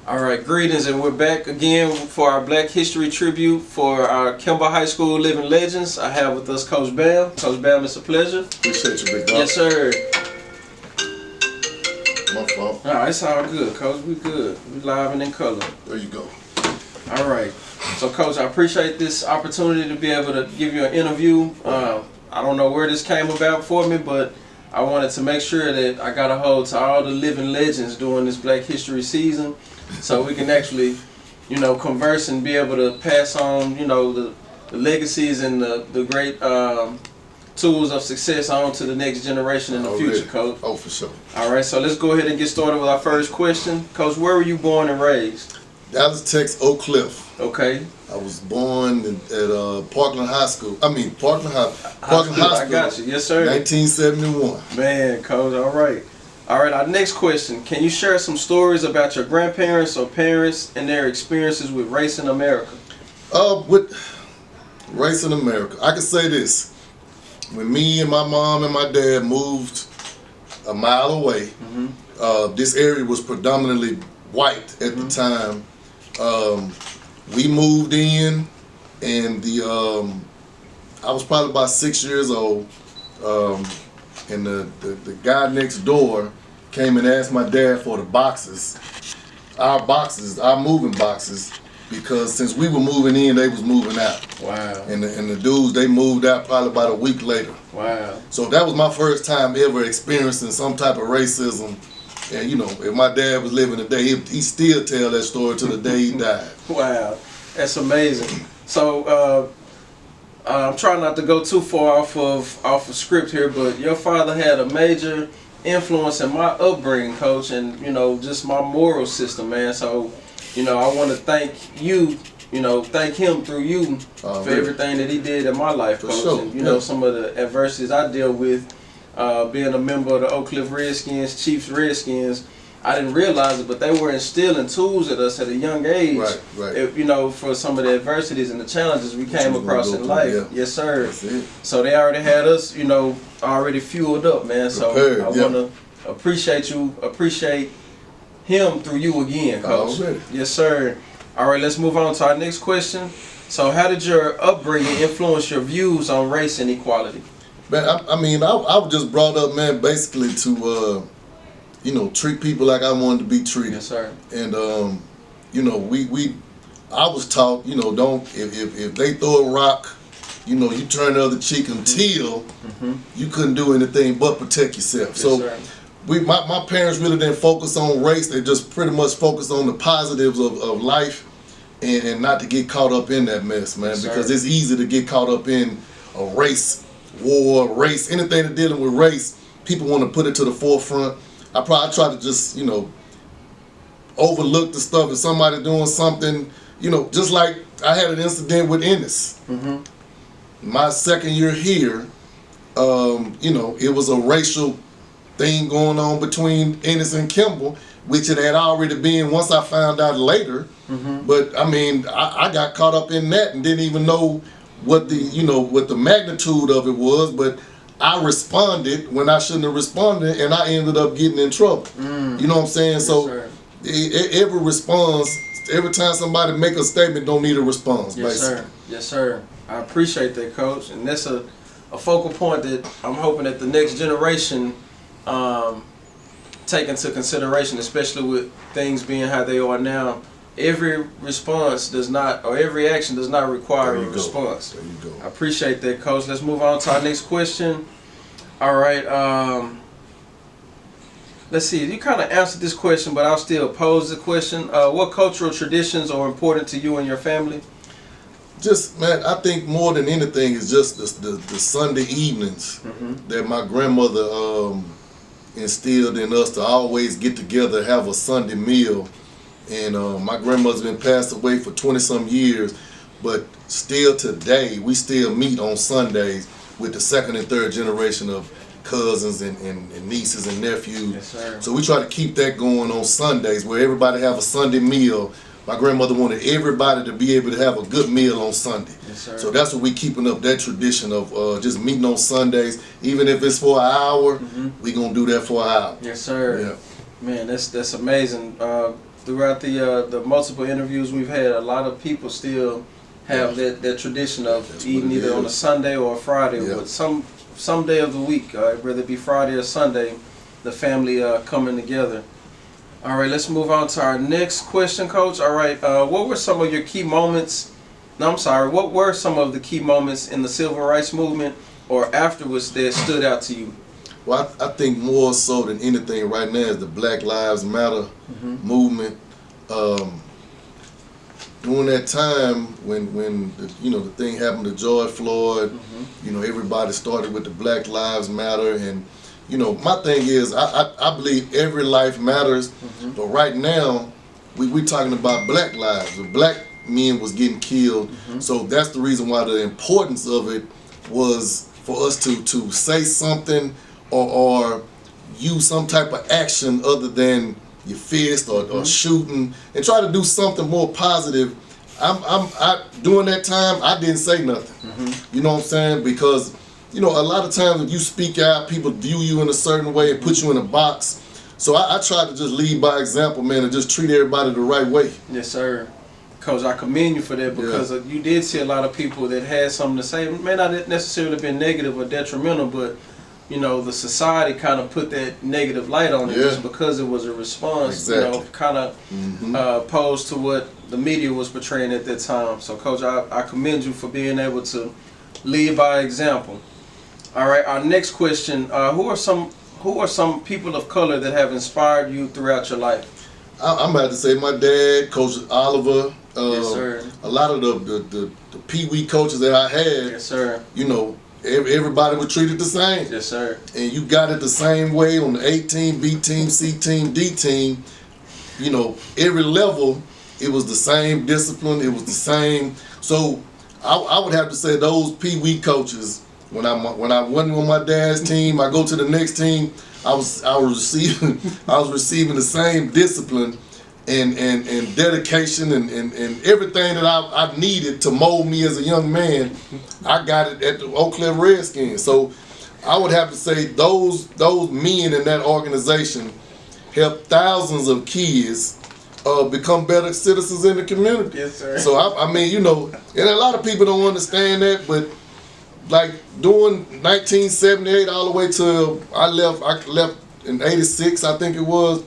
All right, greetings, and we're back again for our Black History tribute for our Kimball High School Living Legends. I have with us Coach Bam. Coach Bam, it's a pleasure. Appreciate you, big dog. Yes, sir. My fault. All right, it's all good, Coach. We good. We live and in color. There you go. All right. So, Coach, I appreciate this opportunity to be able to give you an interview. I don't know where this came about for me, but I wanted to make sure that I got a hold to all the living legends during this Black History season, so we can actually, converse and be able to pass on, the legacies and the great tools of success on to the next generation in the future, Coach. Oh, for sure. All right, so let's go ahead and get started with our first question. Coach, where were you born and raised? Dallas, Texas, Oak Cliff. Okay. I was born at Parkland High School. Parkland High School. I got you. Yes, sir. 1971. Man, Coach, all right. All right, our next question. Can you share some stories about your grandparents or parents and their experiences with race in America? With race in America, I can say this. When me and my mom and my dad moved a mile away, this area was predominantly white at the time. We moved in, and I was probably about 6 years old, and the guy next door came and asked my dad for the boxes, our moving boxes, because since we were moving in, they was moving out. Wow. And the dudes, they moved out probably about a week later. Wow. So that was my first time ever experiencing some type of racism. And if my dad was living today, he still tell that story to the day he died. Wow, that's amazing. So I'm trying not to go too far off of script here, but your father had a major influence in my upbringing, Coach, and just my moral system, man. So I want to thank you, thank him through you for Really? everything that he did in my life, For Coach. sure. And some of the adversities I deal with. Being a member of the Oak Cliff Redskins, Chiefs Redskins, I didn't realize it, but they were instilling tools at us at a young age. Right. For some of the adversities and the challenges we came across in life. Yeah. Yes, sir. That's it. So they already had us, already fueled up, man. So Prepared, I want to appreciate him through you again, Coach. Already. Yes, sir. All right, let's move on to our next question. So how did your upbringing influence your views on race and equality? Man, I was just brought up, man, basically to, treat people like I wanted to be treated. Yes, sir. And, I was taught, don't, if they throw a rock, you turn the other cheek until you couldn't do anything but protect yourself. Yes, So sir. my parents really didn't focus on race. They just pretty much focused on the positives of life and not to get caught up in that mess, man, Yes, because sir. it's easy to get caught up in a race war, race, anything that's dealing with race. People want to put it to the forefront. I try to just, overlook the stuff. If somebody doing something, just like I had an incident with Ennis. My second year here, it was a racial thing going on between Ennis and Kimball, which it had already been once I found out later. But I got caught up in that and didn't even know what the magnitude of it was, but I responded when I shouldn't have responded, and I ended up getting in trouble. You know what I'm saying? Yes, So sir. every response, every time somebody make a statement, don't need a response. Yes, basically. sir. Yes, sir. I appreciate that, Coach, and that's a focal point that I'm hoping that the next generation take into consideration, especially with things being how they are now. Every response does not, or every action does not require a response. There you go. I appreciate that, Coach. Let's move on to our next question. All right. Let's see. You kind of answered this question, but I'll still pose the question. What cultural traditions are important to you and your family? Just, man, I think more than anything is just the Sunday evenings that my grandmother instilled in us to always get together, have a Sunday meal. And my grandmother's been passed away for 20-some years, but still today, we still meet on Sundays with the second and third generation of cousins and nieces and nephews. Yes, sir. So we try to keep that going on Sundays where everybody have a Sunday meal. My grandmother wanted everybody to be able to have a good meal on Sunday. Yes, sir. So that's what we keeping up, that tradition of just meeting on Sundays. Even if it's for an hour, we gonna do that for an hour. Yes, sir. Yeah. Man, that's amazing. throughout the multiple interviews we've had, a lot of people still have that tradition of That's eating what it either on a is. Sunday or a Friday, Yeah. but some day of the week, whether it be Friday or Sunday, the family coming together. All right, let's move on to our next question, Coach. All right, what were some of your key moments? No, I'm sorry. What were some of the key moments in the civil rights movement or afterwards that stood out to you? Well, I think more so than anything right now is the Black Lives Matter movement. During that time when the thing happened to George Floyd, everybody started with the Black Lives Matter, and my thing is I believe every life matters, but right now we talking about Black lives. The black men was getting killed, so that's the reason why the importance of it was for us to say something or use some type of action other than your fist or shooting, and try to do something more positive. During that time I didn't say nothing. You know what I'm saying? Because a lot of times if you speak out, people view you in a certain way and put you in a box. So I try to just lead by example, man, and just treat everybody the right way. Yes, sir. Coach, I commend you for that, because you did see a lot of people that had something to say. It may not necessarily have been negative or detrimental, but the society kind of put that negative light on it just because it was a response, kind of opposed to what the media was portraying at that time. So, Coach, I commend you for being able to lead by example. All right, our next question: who are some people of color that have inspired you throughout your life? I'm about to say my dad, Coach Oliver. Yes, sir. A lot of the Pee Wee coaches that I had. Yes, sir. Everybody was treated the same. Yes, sir. And you got it the same way on the A team, B team, C team, D team. Every level, it was the same discipline. It was the same. So I would have to say those Pee Wee coaches. When I wasn't on my dad's team, I go to the next team. I was receiving the same discipline and dedication and everything that I needed to mold me as a young man. I got it at the Oak Cliff Redskins. So I would have to say those men in that organization helped thousands of kids become better citizens in the community. Yes, sir. So I mean, and a lot of people don't understand that, but like during 1978 all the way till I left in 86, I think it was,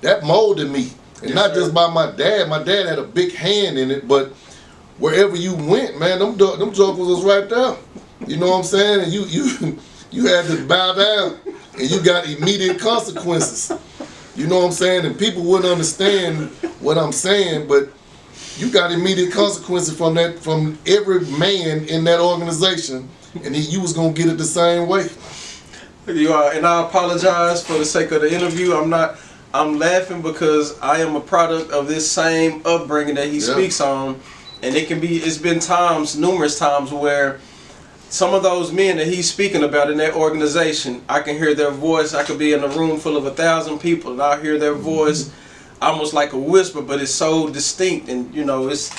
that molded me. And not just by my dad. My dad had a big hand in it, but wherever you went, man, them jokers was right there. You know what I'm saying? And you had to bow down, and you got immediate consequences. You know what I'm saying? And people wouldn't understand what I'm saying, but you got immediate consequences from every man in that organization, and you was gonna get it the same way. You are, and I apologize for the sake of the interview. I'm laughing because I am a product of this same upbringing that he speaks on, and it's been numerous times where some of those men that he's speaking about in that organization, I can hear their voice. I could be in a room full of 1,000 people, and I hear their voice almost like a whisper, but it's so distinct, and it's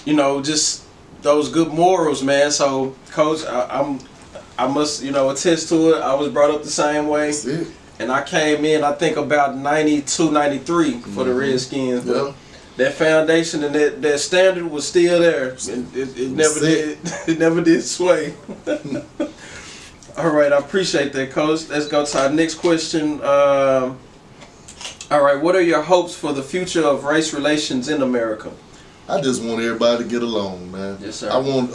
just those good morals, man. So, Coach, I must attest to it. I was brought up the same way. That's it. And I came in, I think about 92, 93 for the Redskins. But that foundation and that standard was still there. It never did sway. All right, I appreciate that, Coach. Let's go to our next question. All right, what are your hopes for the future of race relations in America? I just want everybody to get along, man. Yes, sir. I want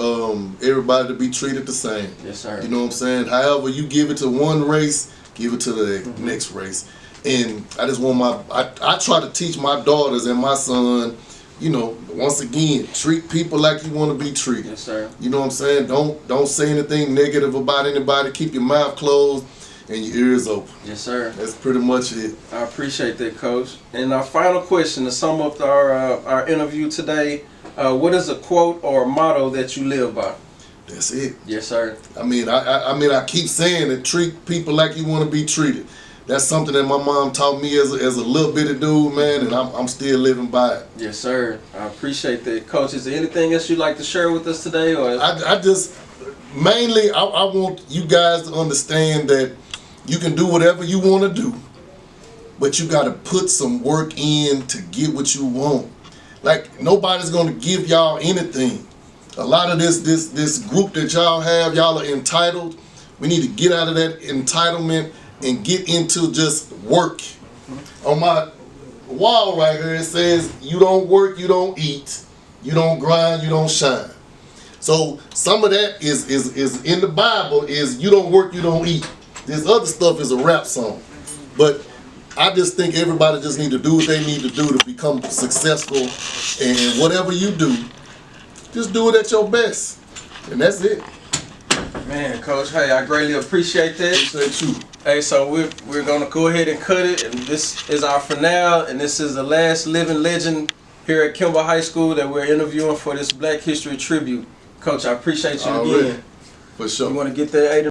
everybody to be treated the same. Yes, sir. You know what I'm saying? However you give it to one race, give it to the next race. And I just want I try to teach my daughters and my son, once again, treat people like you want to be treated. Yes, sir. You know what I'm saying? Don't say anything negative about anybody. Keep your mouth closed and your ears open. Yes, sir. That's pretty much it. I appreciate that, Coach. And our final question to sum up our interview today, what is a quote or a motto that you live by? That's it. Yes, sir. I mean, I keep saying it. Treat people like you want to be treated. That's something that my mom taught me as a little bitty dude, man, and I'm still living by it. Yes, sir. I appreciate that, Coach. Is there anything else you'd like to share with us today, or I just mainly I want you guys to understand that you can do whatever you want to do, but you got to put some work in to get what you want. Like, nobody's gonna give y'all anything. A lot of this group that y'all have, y'all are entitled. We need to get out of that entitlement and get into just work. On my wall right here, it says, you don't work, you don't eat, you don't grind, you don't shine. So some of that is in the Bible, is you don't work, you don't eat. This other stuff is a rap song. But I just think everybody just need to do what they need to do to become successful. And whatever you do, just do it at your best. And that's it. Man, Coach, hey, I greatly appreciate that. Appreciate you. Hey, so we're gonna go ahead and cut it, and this is our finale, and this is the last living legend here at Kimball High School that we're interviewing for this Black History tribute. Coach, I appreciate you Already. again. For sure. You want to get that